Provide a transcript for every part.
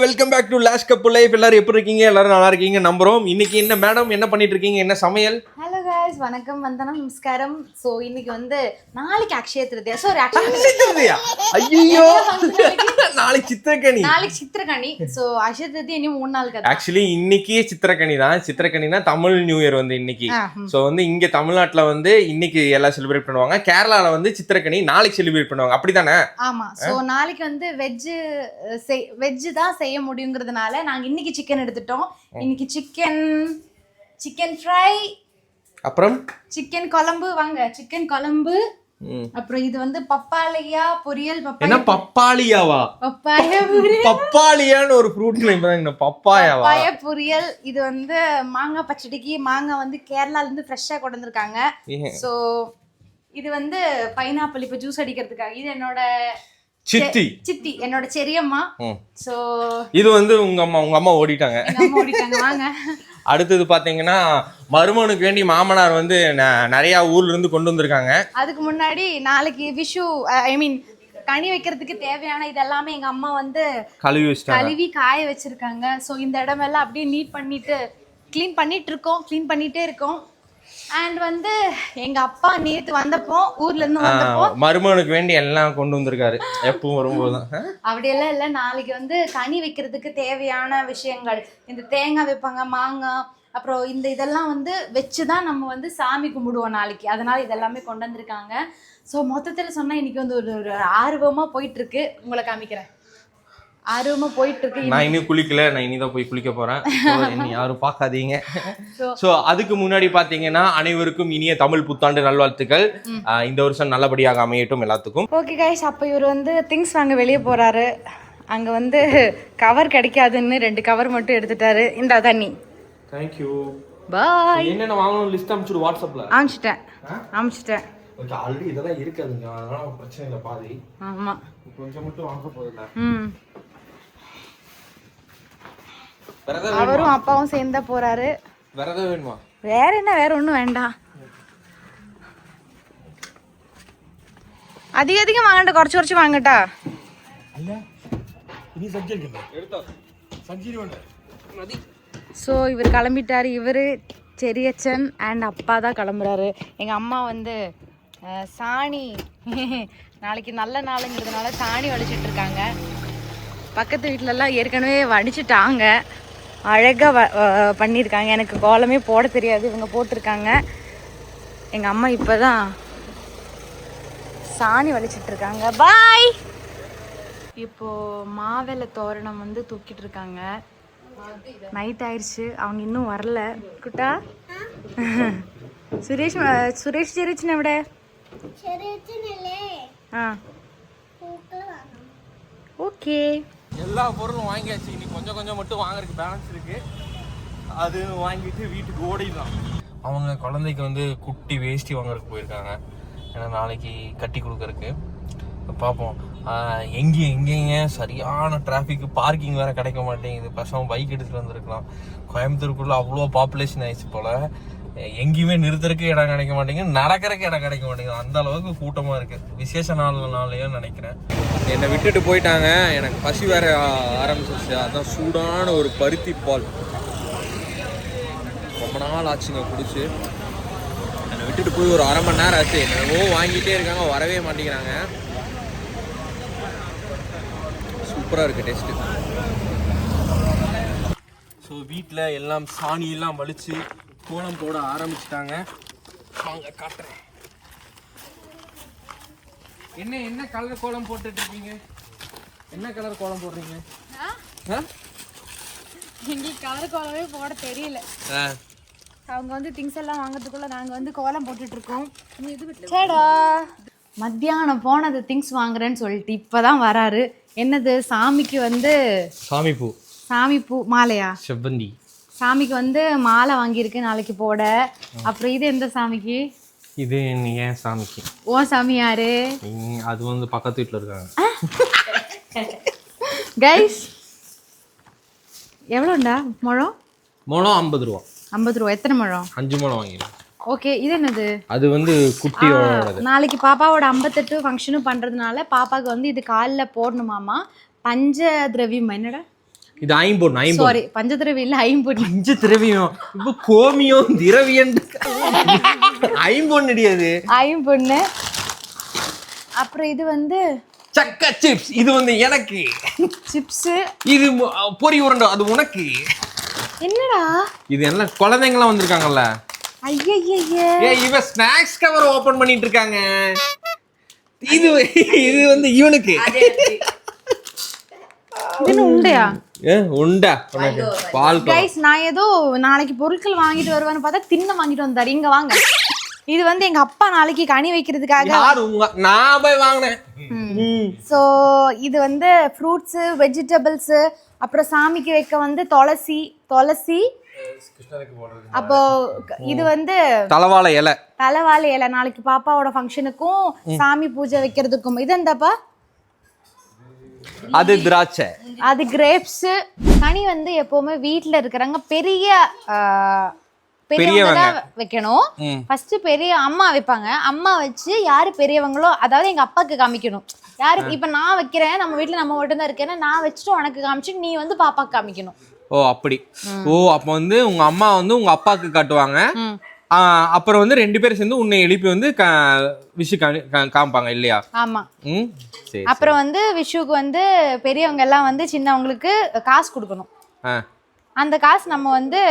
Welcome back to Last Cup Life. எல்லாரும் எப்படி இருக்கீங்க? எல்லாரும் நல்லா இருக்கீங்க நம்புறோம். இன்னைக்கு என்ன மேடம் என்ன பண்ணிட்டு இருக்கீங்க? என்ன சமையல்? ஹலோ गाइस, வணக்கம், வந்தனம், நமஸ்காரம். சோ இன்னைக்கு வந்து நாளைக்கு அக்ஷய திருதியா. ஐயோ நாளைக்கு சித்திரக்கனி. நாளைக்கு சித்திரக்கனி. சோ அக்ஷய திருதியா இன்னும் 3 நாள் கதை. ஆக்சுவலி இன்னைக்கு சித்திரக்கனி தான். சித்திரக்கனினா தமிழ் நியூ இயர் வந்து இன்னைக்கு. சோ வந்து இங்க தமிழ்நாட்டுல வந்து இன்னைக்கு எல்லாம் செலிப்ரேட் பண்ணுவாங்க. கேரளால வந்து சித்திரக்கனி நாளைக்கு செலிப்ரேட் பண்ணுவாங்க. அப்படிதானே? ஆமா. சோ நாளைக்கு வந்து வெஜ் தான் செய்ய முடியுங்கிறதுனால நாங்க இன்னைக்கு சிக்கன் எடுத்துட்டோம். இன்னைக்கு சிக்கன் ஃப்ரை, அப்புறம் சிக்கன் குழம்பு. வாங்க, சிக்கன் குழம்பு. அப்புறம் இது வந்து பப்பாளியா பொரியல். என்ன பப்பாளியாவா? பப்பாளியான்னு ஒரு ஃப்ரூட் நேம். பப்பாயாவா? பப்பாயா பொரியல். இது வந்து மாங்காய் பச்சடிக்கு. மாங்காய் வந்து கேரளால இருந்து ஃப்ரெஷ்ஷா கொண்டு வந்திருக்காங்க. சோ இது வந்து பைனாப்பிள் இப்ப ஜூஸ் அடிக்கிறதுக்காக. இது என்னோட சித்தி, என்னோட செரியம்மா. சோ இது வந்து உங்க அம்மா ஓடிட்டாங்க. வாங்க. அடுத்தது பாத்தீங்கன்னா மருமனுக்கு வேண்டி மாமனார் வந்து நிறைய ஊர்ல இருந்து கொண்டு வந்திருக்காங்க. அதுக்கு முன்னாடி நாளைக்கு விஷு கனி வைக்கிறதுக்கு தேவையான இதெல்லாமே எங்க அம்மா வந்து கழுவி காய வச்சிருக்காங்க. சோ இந்த இடமெல்லாம் அப்படியே நீட் பண்ணிட்டு க்ளீன் பண்ணிட்டே இருக்கோம். அண்ட் வந்து எங்க அப்பா நேத்து வந்தப்போ ஊர்ல இருந்து வந்தப்போ மருமனுக்கு வேண்டி எல்லாம் கொண்டு வந்திருக்காரு. எப்பவும் வரும்போது அப்படியெல்லாம் இல்ல. நாளைக்கு வந்து கனி வைக்கிறதுக்கு தேவையான விஷயங்கள், இந்த தேங்காய் வைப்பாங்க, மாங்காய், அப்புறம் இதெல்லாம் வந்து வச்சுதான் நம்ம வந்து சாமி கும்பிடுவோம் நாளைக்கு. அதனால இதெல்லாமே கொண்டு வந்திருக்காங்க. ஸோ மொத்தத்தில் சொன்னா இன்னைக்கு வந்து ஒரு ஆர்வமா போயிட்டு இருக்கு. உங்களை காமிக்கிறேன். ஆர்வமா போயிட்டு இருக்கு. நான் இன்னும் குளிக்கல. நான் இனிதான் போய் குளிக்க போறேன். என்ன யாரும் பார்க்காதீங்க. சோ அதுக்கு முன்னாடி பாத்தீங்கன்னா அனைவருக்கும் இனிய தமிழ் புத்தாண்டு நல்வாழ்த்துக்கள். இந்த வருஷம் நல்லபடியாக அமையட்டும் எல்லாத்துக்கும். ஓகே கைஸ், அப்ப இவர் வந்து திங்ஸ் வாங்க வெளியே போறாரு. அங்க வந்து கவர் கிடைக்காதுன்னு 2 கவர் மட்டும் எடுத்துட்டாரு. இந்த தண்ணி. Thank you. பாய். என்னென்ன வாங்கணும் லிஸ்ட் அனுப்பிச்சு வாட்ஸ்அப்ல. அனுப்பிச்சிட்டேன். ஓகே, ஆல்ரெடி இதெல்லாம் இருக்காதுங்க. அதனால பிரச்சனை இல்ல. பாதி ஆமா, கொஞ்சம் மட்டும் வாங்க போறல. அவரும் அப்பாவும் சேர்ந்தா போறாரு. வேற ஏதாவது வேணுமா? வேற என்ன, வேற ஒண்ணும் வேண்டாம். அதிகம் வாங்கட்ட, குறைச்சு வாங்கட்டா. ஸோ இவர் கிளம்பிட்டாரு. இவர் செரியச்சன் அண்ட் அப்பா தான் கிளம்புறாரு. எங்க அம்மா வந்து சாணி நாளைக்கு நல்ல நாளுங்கிறதுனால சாணி வலிச்சிட்டு இருக்காங்க. பக்கத்து வீட்டிலலாம் ஏற்கனவே வடிச்சிட்டாங்க. அழகாக பண்ணியிருக்காங்க. எனக்கு கோலமே போட தெரியாது, இவங்க போட்டிருக்காங்க. எங்கள் அம்மா இப்போ தான் சாணி வலிச்சிட்ருக்காங்க. பாய். இப்போது மாவேலை தோரணம் வந்து தூக்கிட்டு இருக்காங்க. நைட் ஆயிடுச்சு, அவங்க இன்னும் வரல. குட்டா சுரேஷ் செரிச்சுன விட ஓகே. எல்லா பொருளும் வாங்கியாச்சு. இன்னைக்கு கொஞ்சம் மட்டும் வாங்குறதுக்கு பேலன்ஸ் இருக்கு. அது வாங்கிட்டு வீட்டுக்கு ஓடிடலாம். அவங்க குழந்தைக்கு வந்து குட்டி வேஷ்டி வாங்குறதுக்கு போயிருக்காங்க. ஏன்னா நாளைக்கு கட்டி கொடுக்கறதுக்கு. பார்ப்போம். எங்கேங்க சரியான டிராஃபிக், பார்க்கிங் வேற கிடைக்க மாட்டேங்குது. பசங்க பைக் எடுத்துட்டு வந்திருக்கலாம். கோயம்புத்தூருக்குள்ள அவ்வளோ பாப்புலேஷன் ஆயிடுச்சு போல. எங்கேயுமே நிறுத்துறதுக்கு இடம் கிடைக்க மாட்டேங்குது, நடக்கிறதுக்கு இடம் கிடைக்க மாட்டேங்குது. அந்த அளவுக்கு கூட்டமா இருக்கு. விசேஷ நாள்னாலேயே நினைக்கிறேன். என்னை விட்டுட்டு போயிட்டாங்க. எனக்கு பசி வேற ஆரம்பிச்சிருச்சு. அதான் சூடான ஒரு பருத்தி பால் ரொம்ப நாள் ஆச்சுங்க குடிச்சு. என்னை விட்டுட்டு போய் ஒரு 1/2 மணி நேரம் ஆச்சு. என்னவோ வாங்கிட்டே இருக்காங்க, வரவே மாட்டேங்கிறாங்க. சூப்பராக இருக்கு டேஸ்ட்டு. ஸோ வீட்டில் எல்லாம் சாணியெல்லாம் வலிச்சு கோலம் போட ஆரம்பிச்சிட்டாங்க. வாங்க காட்டுறேன். என்ன கலர் கோலம் போட்டுட்டு இருக்கீங்க? என்ன கலர் கோலம் போடுறீங்க? எங்களுக்கு கலர் கோலமே போட தெரியல. அவங்க வந்து திங்ஸ் எல்லாம் வாங்குறதுக்குள்ள நாங்க வந்து கோலம் போட்டுட்டு இருக்கோம். சேடா மத்தியானம் போனது திங்ஸ் வாங்குறேன்னு சொல்லிட்டு இப்பதான் வராரு. என்னது? சாமிக்கு வந்து சாமி பூ மாலையா? செவ்வந்தி. சாமிக்கு வந்து மாலை வாங்கியிருக்கு நாளைக்கு போட. அப்புறம் இது எந்த சாமிக்கு? இது ஏன் சாமிக்கு. ஓ சாமி யாரு? அது வந்து பக்கத்து வீட்டில் இருக்காங்க. கைஸ் எவ்வளோண்டா முழம்? 50 ரூபா. 50 ரூபா. எத்தனை முழம்? 5 முழம் வாங்கிடுறேன். ஓகே. இது என்னது? அது வந்து குட்டியோட. நாளைக்கு பாப்பாவோட 58 ஃபங்க்ஷனும் பண்றதுனால பாப்பாவுக்கு வந்து இது காலில் போடணுமாமா. பஞ்ச திரவியம். என்னடா இது ஐம்பொன் சாரி பஞ்சதிரவி இல்ல ஐம்பொன். பஞ்ச திரவியம் இப்போ கோமியம் திரவியம் ஐம்பொன் அடியாது ஐம்பொன்னு. அப்புறம் இது வந்து சக்க சிப்ஸ். இது வந்து எனக்கு. சிப்ஸ். இது பொரி உருண்டை அது உனக்கு. என்னடா இது என்ன குழந்தைங்கலாம் வந்திருக்காங்கல்ல. ஐயய்யே இவ ஸ்நாக்ஸ் கவர் ஓபன் பண்ணிட்டு இருக்காங்க. இது இது வந்து இவனுக்கு. இது உண்டையா? உண்டா உனக்கு பால். கைஸ் நான் ஏதோ நாளைக்கு பொருட்கள் வாங்கிட்டு வருவேன்னு பார்த்தா தின்ன வாங்கிட்டு வந்தாரு. இங்க வாங்க. இது வந்து எங்க அப்பா நாளைக்கு கனி வைக்கிறதுக்காக. யார் உங்க? நான் போய் வாங்கினேன். ஸோ இது வந்து ஃப்ரூட்ஸு வெஜிடபிள்ஸ், அப்புறம் சாமிக்கு வைக்க வந்து துளசி. அப்போ இது வந்து தலவாழை இலை. தலைவாழை இலை நாளைக்கு பாப்பாவோட ஃபங்க்ஷனுக்கும் சாமி பூஜை வைக்கிறதுக்கும். இது எந்தப்பா? அது திராட்சை. அது கிரேப்ஸ். கனி வந்து எப்பவுமே வீட்டுல இருக்கிறவங்க பெரியவங்க வைக்கணும். ஃபர்ஸ்ட் பெரிய அம்மா வைப்பாங்க. அம்மா வச்சு யாரு பெரியவங்களோ, அதாவது எங்க அப்பாக்கு காமிக்கணும். யாரு இப்ப நான் வைக்கிறேன், நம்ம வீட்டுல நம்ம மட்டும் தான் இருக்கேன், நான் வச்சுட்டு உனக்கு காமிச்சு நீ வந்து பாப்பாக்கு காமிக்கணும். ஓ அப்படி. ஓ அப்ப வந்து உங்க அம்மா வந்து உங்க அப்பாக்கு காட்டுவாங்க. அப்புறம் வந்து 2 பேரும் சேர்ந்து உன்னை எழுப்பி வந்து விஷு காமிப்பாங்க இல்லையா? ஆமா. அப்புறம் வந்து விஷுக்கு வந்து பெரியவங்க எல்லாம் வந்து சின்னவங்களுக்கு காசு கொடுக்கணும். அந்த காசு நம்ம வந்து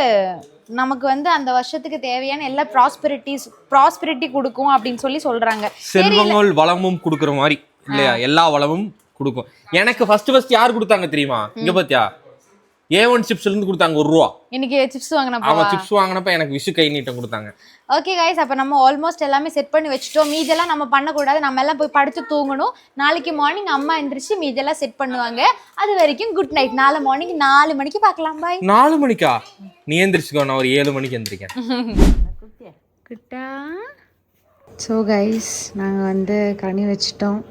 நமக்கு வந்து அந்த வருஷத்துக்கு தேவையான எல்லா ப்ராஸ்பெரிட்டி கொடுக்கும் அப்படின்னு சொல்லி சொல்றாங்க. செல்வங்கள் வளமும் கொடுக்குற மாதிரி இல்லையா? எல்லா வளமும் கொடுக்கும். எனக்கு ஃபர்ஸ்ட் யார் கொடுத்தாங்க தெரியுமா? இங்க பாத்தியா A1 சிப்ஸ்ல இருந்து கொடுத்தாங்க ₹1. இன்னைக்கு சிப்ஸ் வாங்கினப்ப. ஆமா சிப்ஸ் வாங்கினப்ப எனக்கு விஷு கை நீட்டம் கொடுத்தாங்க. ஓகே கைஸ், அப்ப நம்ம ஆல்மோஸ்ட் எல்லாமே செட் பண்ணி வச்சுட்டோம். மீதெல்லாம் நம்ம பண்ணக்கூடாது. நம்ம எல்லாம் போய் படுத்து தூங்கணும். நாளைக்கு மார்னிங் அம்மா எந்திரிச்சு மீதெல்லாம் செட் பண்ணுவாங்க. அது வரைக்கும் குட் நைட். நாளை மார்னிங் 4 மணிக்கு பார்க்கலாம். பாய். 4 மணிக்கா? நீ எந்திரிச்சுக்கோ, நான் ஒரு 7 மணிக்கு எந்திரிக்கேன். குட்டா. ஸோ கைஸ் நாங்கள் வந்து கனி வச்சிட்டோம்.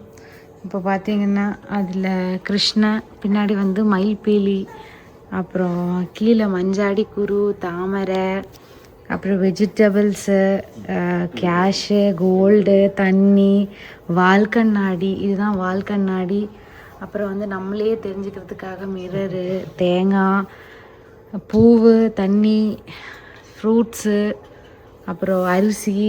இப்போ பார்த்தீங்கன்னா அதில் கிருஷ்ணா, பின்னாடி வந்து மயில்பீலி, அப்புறம் கீழே மஞ்சாடி குரு, தாமரை, அப்புறம் வெஜிடபிள்ஸு, கேஷு, கோல்டு, தண்ணி, வால்கண்ணாடி. இதுதான் வால்கண்ணாடி. அப்புறம் வந்து நம்மளே தெரிஞ்சுக்கிறதுக்காக மிரரு, தேங்காய், பூவு, தண்ணி, ஃப்ரூட்ஸு, அப்புறம் அரிசி,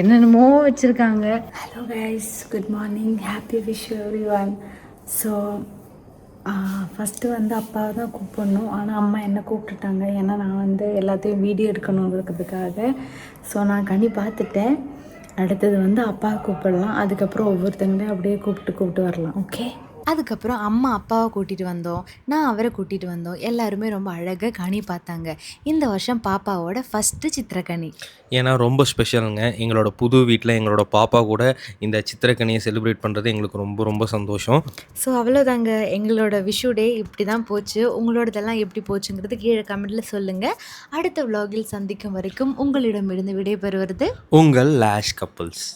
என்னென்னமோ வச்சுருக்காங்க. Hello guys, good morning, happy wish every one. So first வந்து அப்பாவை தான் கூப்பிடணும். ஆனால் அம்மா என்ன கூப்பிட்டுட்டாங்க. ஏன்னா நான் வந்து எல்லாத்தையும் வீடியோ எடுக்கணுங்கிறதுக்காக. ஸோ நான் கனி பார்த்துட்டேன். அடுத்தது வந்து அப்பாவை கூப்பிடலாம். அதுக்கப்புறம் ஒவ்வொருத்தங்களையும் அப்படியே கூப்பிட்டு வரலாம். ஓகே. அதுக்கப்புறம் அம்மா அப்பாவை கூட்டிகிட்டு வந்தோம், நான் அவரை கூட்டிகிட்டு வந்தோம். எல்லாருமே ரொம்ப அழகாக கனி பார்த்தாங்க. இந்த வருஷம் பாப்பாவோட ஃபஸ்ட்டு சித்திரக்கனி. ஏன்னா ரொம்ப ஸ்பெஷலுங்க. எங்களோட புது வீட்டில் எங்களோட பாப்பா கூட இந்த சித்திரக்கனியை செலிப்ரேட் பண்ணுறது எங்களுக்கு ரொம்ப ரொம்ப சந்தோஷம். ஸோ அவ்வளோதாங்க, எங்களோட விஷு டே இப்படி தான் போச்சு. உங்களோடதெல்லாம் எப்படி போச்சுங்கிறது கீழே கமெண்ட்டில் சொல்லுங்கள். அடுத்த vlogல் சந்திக்கும் வரைக்கும் உங்களிடமிருந்து விடைபெறுவது உங்கள் லாஷ் கப்புள்ஸ்.